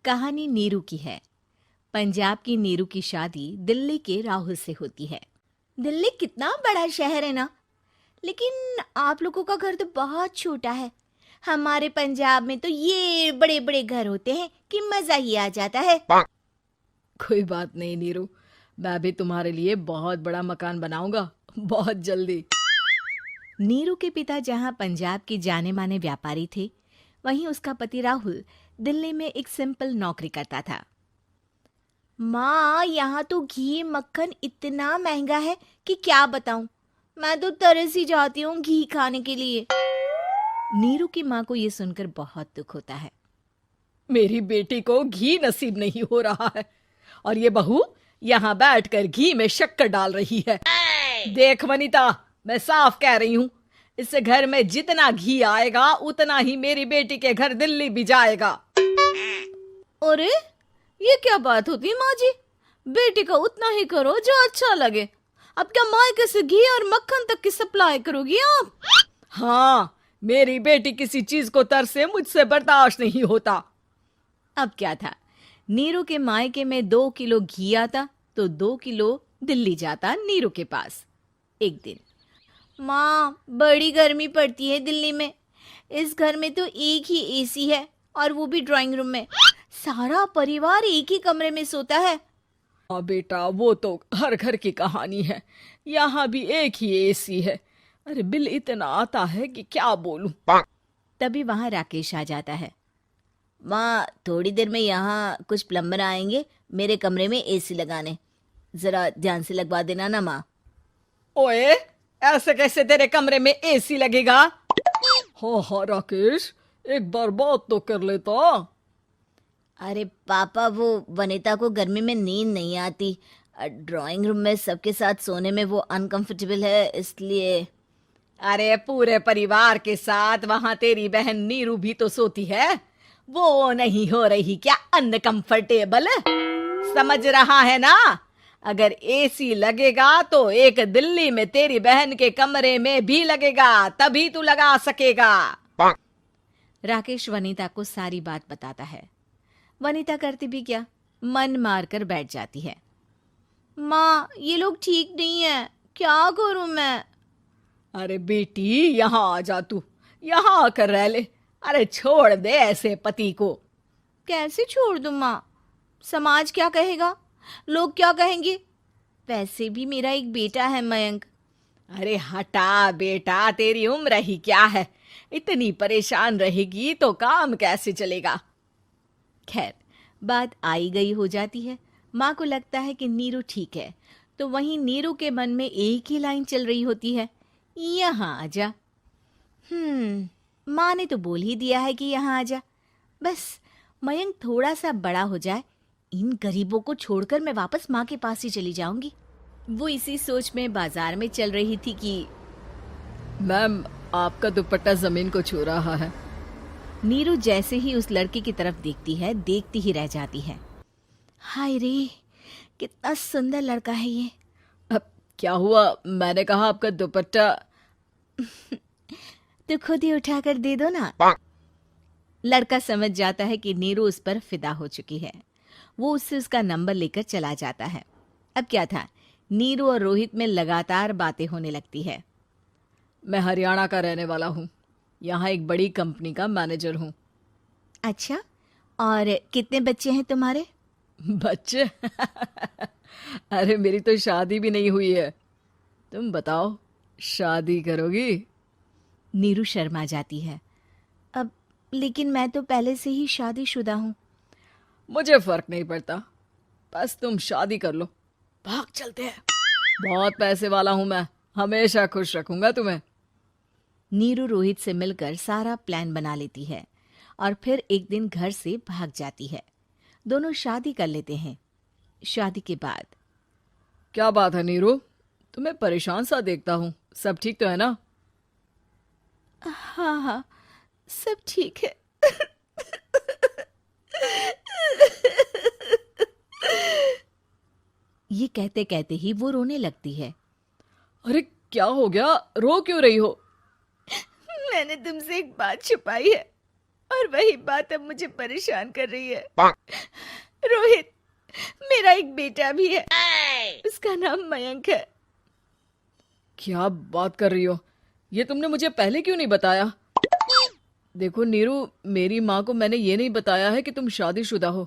कहानी नीरू की है। पंजाब की नीरू की शादी दिल्ली के राहुल से होती है। दिल्ली कितना बड़ा शहर है ना, लेकिन आप लोगों का घर तो बहुत छोटा है। हमारे पंजाब में तो ये बड़े बड़े घर होते हैं कि मजा ही आ जाता है। कोई बात नहीं नीरू, मैं भी तुम्हारे लिए बहुत बड़ा मकान बनाऊंगा बहुत जल्दी। नीरू के पिता जहाँ पंजाब के जाने माने व्यापारी थे, वहीं उसका पति राहुल दिल्ली में एक सिंपल नौकरी करता था। माँ, यहाँ तो घी मक्खन इतना महंगा है कि क्या बताऊं। मैं तो तरस ही जाती हूँ घी खाने के लिए। नीरू की माँ को ये सुनकर बहुत दुख होता है। मेरी बेटी को घी नसीब नहीं हो रहा है और ये बहू यहाँ बैठकर घी में शक्कर डाल रही है। देख वनिता, मैं साफ कह रही हूँ, इस घर में जितना घी आएगा उतना ही मेरी बेटी के घर दिल्ली भी जाएगा। अरे, ये क्या बात होती है माँ जी? बेटी का उतना ही करो जो अच्छा लगे। अब क्या मायके से घी और मक्खन तक की सप्लाई करोगी आप? हाँ, मेरी बेटी किसी चीज को तरसे मुझसे बर्दाश्त नहीं होता। अब क्या था, नीरू के मायके में 2 किलो घी आता तो 2 किलो दिल्ली जाता नीरू के पास। एक दिन, माँ, बड़ी गर्मी पड़ती है दिल्ली में। इस घर में तो एक ही एसी है और वो भी ड्राइंग रूम में। सारा परिवार एक ही कमरे में सोता है। हाँ बेटा, वो तो हर घर की कहानी है। यहाँ भी एक ही एसी है। अरे बिल इतना आता है कि क्या बोलूं। तभी वहां राकेश आ जाता है। माँ, थोड़ी देर में यहाँ कुछ प्लम्बर आएंगे मेरे कमरे में एसी लगाने। जरा ध्यान से लगवा देना ना माँ। ओए, ऐसे कैसे तेरे कमरे में एसी लगेगा? हाँ राकेश, एक बार बात तो कर लेता। अरे पापा, वो वनिता को गर्मी में नींद नहीं आती। ड्राइंग रूम में सबके साथ सोने में वो अनकंफर्टेबल है, इसलिए। अरे पूरे परिवार के साथ वहां तेरी बहन नीरू भी तो सोती है। वो नहीं हो रही क्या अनकंफर्टेबल? समझ रहा है ना? अगर एसी लगेगा तो एक दिल्ली में तेरी बहन के कमरे में भी लगेगा, तभी तू लगा सकेगा। राकेश वनिता को सारी बात बताता है। वनिता करती भी क्या, मन मार कर बैठ जाती है। माँ, ये लोग ठीक नहीं है, क्या करूं मैं? अरे बेटी, यहाँ आ जा, तू यहाँ आकर रह ले। अरे छोड़ दे ऐसे पति को। कैसे छोड़ दूं माँ? समाज क्या कहेगा, लोग क्या कहेंगे? वैसे भी मेरा एक बेटा है मयंक। अरे हटा बेटा, तेरी उम्र ही क्या है? इतनी परेशान रहेगी तो काम कैसे चलेगा? खैर, बात आई गई हो जाती है। माँ को लगता है कि नीरू ठीक है, तो वहीं नीरू के मन में एक ही लाइन चल रही होती है, यहाँ आजा। माँ ने तो बोल ही दिया है कि यहाँ आजा। बस मयंक थोड़ा सा बड़ा हो जाए, इन गरीबों को छोड़कर मैं वापस माँ के पास ही चली जाऊंगी। वो इसी सोच में बाजार में चल रही थी कि मैम, आपका दुपट्टा जमीन को छू रहा है। नीरू जैसे ही उस लड़के की तरफ देखती है, देखती ही रह जाती है। हाय रे, कितना सुंदर लड़का है ये। अब क्या हुआ? मैंने कहा आपका दुपट्टा। तो खुद ही उठाकर दे दो ना। लड़का समझ जाता है कि नीरू उस पर फिदा हो चुकी है। वो उससे उसका नंबर लेकर चला जाता है। अब क्या था, नीरू और रोहित में लगातार बातें होने लगती है। मैं हरियाणा का रहने वाला हूँ, यहाँ एक बड़ी कंपनी का मैनेजर हूँ। अच्छा, और कितने बच्चे हैं तुम्हारे? बच्चे? अरे मेरी तो शादी भी नहीं हुई है। तुम बताओ, शादी करोगी? नीरू शर्मा जाती है। अब लेकिन मैं तो पहले से ही शादीशुदा हूँ। मुझे फर्क नहीं पड़ता, बस तुम शादी कर लो, भाग चलते हैं। बहुत पैसे वाला हूं मैं, हमेशा खुश रखूंगा तुम्हें। नीरू रोहित से मिलकर सारा प्लान बना लेती है और फिर एक दिन घर से भाग जाती है। दोनों शादी कर लेते हैं। शादी के बाद, क्या बात है नीरू, तुम्हें परेशान सा देखता हूँ, सब ठीक तो है ना? हाँ हाँ, सब ठीक है। ये कहते कहते ही वो रोने लगती है। अरे क्या हो गया, रो क्यों रही हो? मैंने तुमसे एक बात छुपाई है और वही बात अब मुझे परेशान कर रही है। रोहित, मेरा एक बेटा भी है, उसका नाम मयंक है। क्या बात कर रही हो? ये तुमने मुझे पहले क्यों नहीं बताया? देखो नीरू, मेरी माँ को मैंने ये नहीं बताया है कि तुम शादीशुदा हो।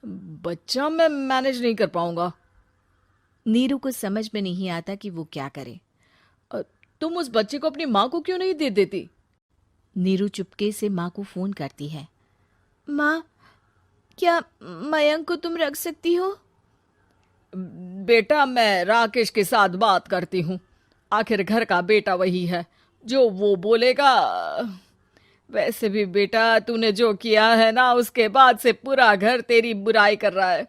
बच्चा मैं मैनेज नहीं कर पाऊंगा। नीरू को समझ में नहीं आता कि वो क्या करे। तुम उस बच्चे को अपनी माँ को क्यों नहीं दे देती? नीरू चुपके से माँ को फोन करती है। माँ, क्या मयंक को तुम रख सकती हो? बेटा, मैं राकेश के साथ बात करती हूँ। आखिर घर का बेटा वही है, जो वो बोलेगा। वैसे भी बेटा, तूने जो किया है ना, उसके बाद से पूरा घर तेरी बुराई कर रहा है।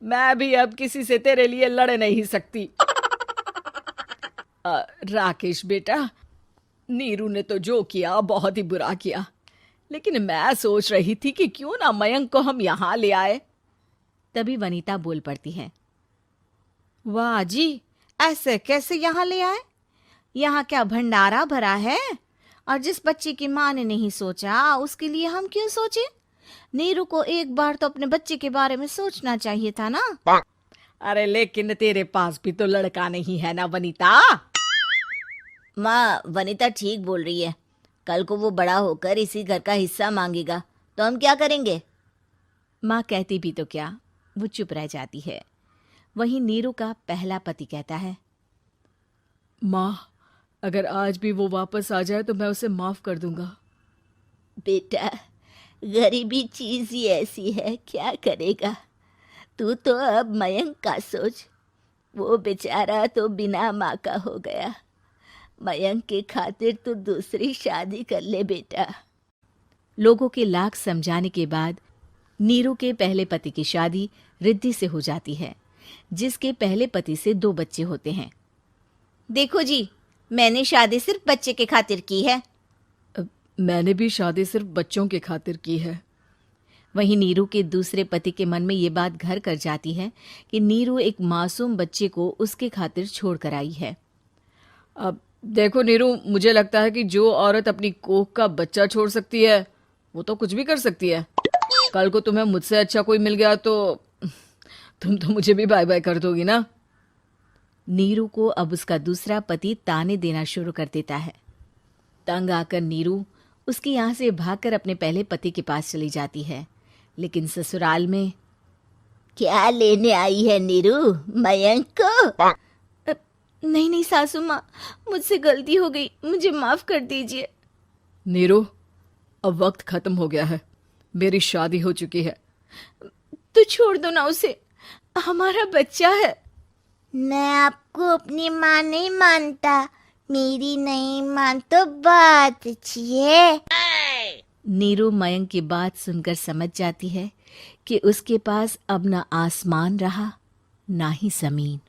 मैं भी अब किसी से तेरे लिए लड़ नहीं सकती। राकेश बेटा, नीरू ने तो जो किया बहुत ही बुरा किया, लेकिन मैं सोच रही थी कि क्यों ना मयंक को हम यहाँ ले आए। तभी वनीता बोल पड़ती है। वाह जी, ऐसे कैसे यहाँ ले आए? यहाँ क्या भंडारा भरा है? और जिस बच्चे की माँ ने नहीं सोचा, उसके लिए हम क्यों सोचे? नीरू को एक बार तो अपने बच्चे के बारे में सोचना चाहिए था ना। अरे लेकिन तेरे पास भी तो लड़का नहीं है ना वनीता। माँ, वनीता ठीक बोल रही है। कल को वो बड़ा होकर इसी घर का हिस्सा मांगेगा, तो हम क्या करेंगे? माँ कहती भी तो क्या, वो चुप रह जाती है। वहीं नीरू का पहला पति कहता है। माँ, अगर आज भी वो वापस आ जाए तो मैं उसे माफ कर दूंगा। बेटा, गरीबी चीज ही ऐसी है, क्या करेगा? तू तो अब मयंक का सोच। वो बेचारा तो बिना माँ का हो गया। मयंक के खातिर तो दूसरी शादी कर ले बेटा। लोगों के लाख समझाने के बाद नीरू के पहले पति की शादी रिद्धि से हो जाती है, जिसके पहले पति से 2 बच्चे होते हैं। देखो जी, मैंने शादी सिर्फ बच्चे के खातिर की है। मैंने भी शादी सिर्फ बच्चों के खातिर की है। वहीं नीरू के दूसरे पति के मन में ये बात घर कर जाती है कि नीरू एक मासूम बच्चे को उसके खातिर छोड़ कर आई है। अब देखो नीरू, मुझे लगता है कि जो औरत अपनी कोख का बच्चा छोड़ सकती है, वो तो कुछ भी कर सकती है। कल को तुम्हें मुझसे अच्छा कोई मिल गया तो तुम तो मुझे भी बाय बाय कर दोगी ना। नीरू को अब उसका दूसरा पति ताने देना शुरू कर देता है। तंग आकर नीरू उसके यहाँ से भागकर अपने पहले पति के पास चली जाती है, लेकिन ससुराल में क्या लेने आई है नीरू, मयंक को? नहीं नहीं सासू माँ, मुझसे गलती हो गई, मुझे माफ कर दीजिए। नीरू, अब वक्त खत्म हो गया है, मेरी शादी हो चुकी है। तो छोड़ दो ना उसे, हमारा बच्चा है। मैं आपको अपनी माँ नहीं मानता, मेरी नहीं मान तो बात अच्छी है। नीरू मयंक की बात सुनकर समझ जाती है कि उसके पास अब ना आसमान रहा ना ही जमीन।